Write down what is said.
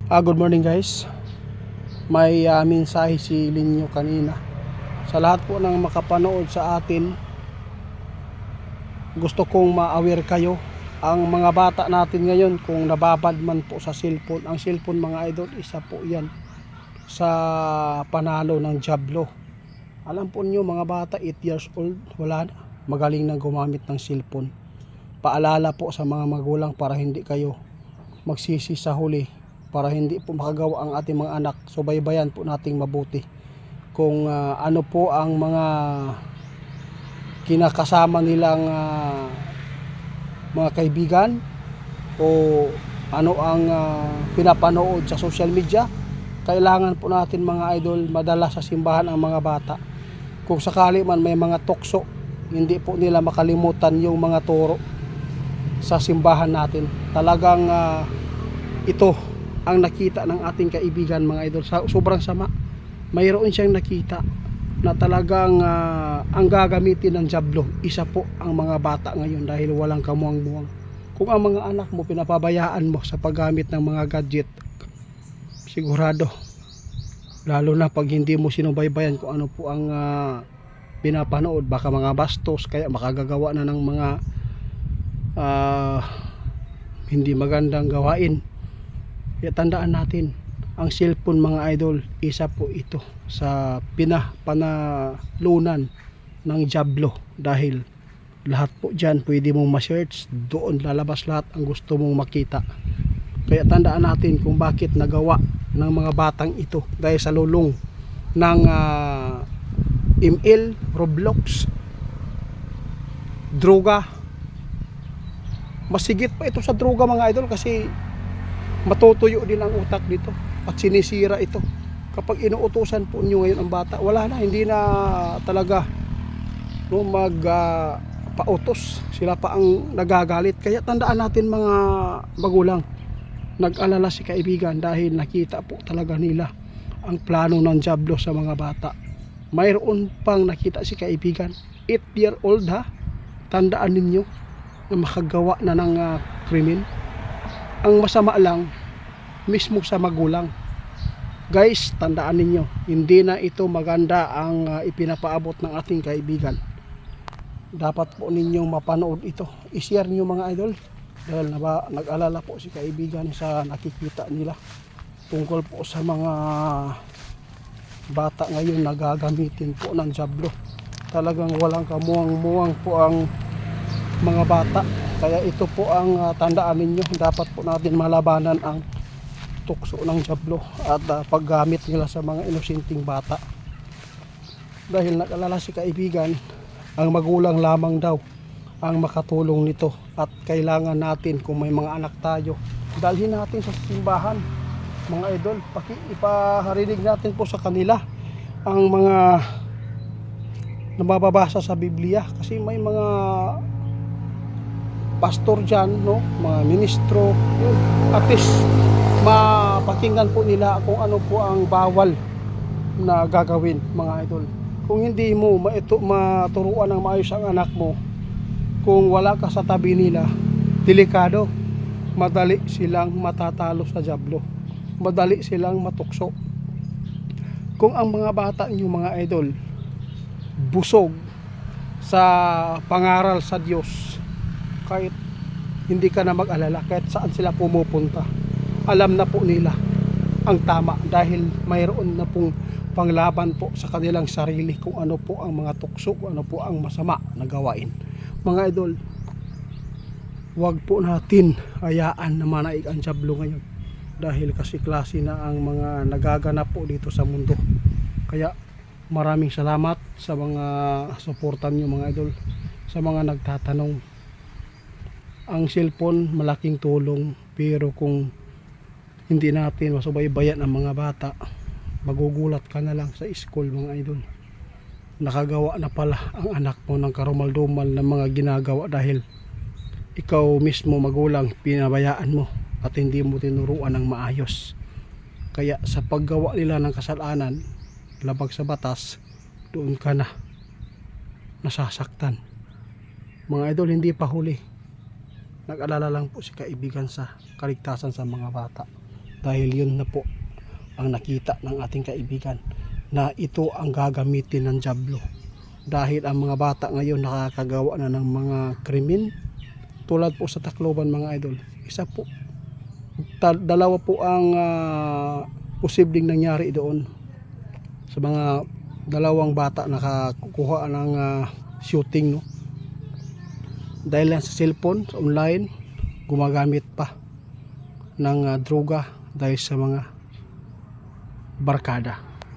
Good morning guys. May mensahe si Linyo kanina. Sa lahat po ng makapanood sa atin, gusto kong ma-aware kayo. Ang mga bata natin ngayon, kung nababad man po sa cellphone, ang cellphone mga idol, isa po yan sa panalo ng Diablo. Alam po niyo mga bata, 8 years old, wala na, magaling nang gumamit ng cellphone. Paalala po sa mga magulang para hindi kayo magsisi sa huli, para hindi po makagawa ang ating mga anak. Subaybayan po nating mabuti kung ano po ang mga kinakasama nilang mga kaibigan o ano ang pinapanood sa social media. Kailangan po natin mga idol madala sa simbahan ang mga bata. Kung sakali man may mga tukso, hindi po nila makalimutan yung mga turo sa simbahan natin. Talagang ito ang nakita ng ating kaibigan mga idol, sobrang sama. Mayroon siyang nakita na talagang ang gagamitin ng Diablo, isa po ang mga bata ngayon dahil walang kamuang-muang. Kung ang mga anak mo pinapabayaan mo sa paggamit ng mga gadget, sigurado, lalo na pag hindi mo sinubaybayan kung ano po ang pinapanood, baka mga bastos, kaya makagagawa na ng mga hindi magandang gawain. Kaya tandaan natin, ang cellphone mga idol, isa po ito sa pinapanalunan ng Diablo, dahil lahat po dyan pwede mong ma-search, doon lalabas lahat ang gusto mong makita. Kaya tandaan natin kung bakit nagawa ng mga batang ito, dahil sa lulong ng ML, Roblox, droga. Masigit pa ito sa droga mga idol, kasi matutuyo din ang utak dito at sinisira ito. Kapag inuutusan po nyo ngayon ang bata, wala na, hindi na talaga pautos, sila pa ang nagagalit. Kaya tandaan natin mga magulang, nag-alala si kaibigan dahil nakita po talaga nila ang plano ng Diablo sa mga bata. Mayroon pang nakita si kaibigan, 8-year-old ha, tandaan ninyo na makagawa na ng krimen. Ang masama lang mismo sa magulang. Guys, tandaan ninyo, hindi na ito maganda ang ipinapaabot ng ating kaibigan. Dapat po ninyong mapanood ito, i-share nyo mga idol, dahil nag-alala po si kaibigan sa nakikita nila tungkol po sa mga bata ngayon na gagamitin po ng Diablo. Talagang walang kamuang-muang po ang mga bata. Kaya ito po ang tandaan ninyo, dapat po natin malabanan ang tukso ng Diablo at paggamit nila sa mga inosenting bata. Dahil nag-alala si kaibigan, ang magulang lamang daw ang makatulong nito, at kailangan natin, kung may mga anak tayo, dalhin natin sa simbahan mga idol. Ipaharinig natin po sa kanila ang mga nababasa sa Biblia, kasi may mga pastor dyan, no? Mga ministro, at least mapakinggan po nila kung ano po ang bawal na gagawin mga idol. Kung hindi mo maturuan ng maayos ang anak mo, kung wala ka sa tabi nila, delikado. Madali silang matatalo sa Diablo, madali silang matukso. Kung ang mga bata niyo mga idol busog sa pangaral sa Diyos, kahit hindi ka na mag-alala, kahit saan sila pumupunta, alam na po nila ang tama, dahil mayroon na pong panglaban po sa kanilang sarili kung ano po ang mga tukso, kung ano po ang masama na gawain. Mga idol, wag po natin hayaan na manaig ang Diablo ngayon, dahil kasi klase na ang mga nagaganap po dito sa mundo. Kaya maraming salamat sa mga suportan nyo mga idol. Sa mga nagtatanong, ang cellphone malaking tulong, pero kung hindi natin masubaybayan ang mga bata, magugulat ka na lang sa school mga idol. Nakagawa na pala ang anak mo ng karumal-dumal na mga ginagawa dahil ikaw mismo magulang pinabayaan mo at hindi mo tinuruan ng maayos. Kaya sa paggawa nila ng kasalanan, labag sa batas, doon ka na nasasaktan. Mga idol, hindi pa huli. Nag-alala lang po si kaibigan sa kaligtasan sa mga bata. dahil yun na po ang nakita ng ating kaibigan na ito ang gagamitin ng dyablo. Dahil ang mga bata ngayon nakakagawa na ng mga krimen tulad po sa Tacloban mga idol. Isa po, dalawa po ang posibleng nangyari doon sa mga dalawang bata nakakuha ng shooting, no? Dahil lang sa cellphone, sa online, gumagamit pa ng droga dahil sa mga barkada.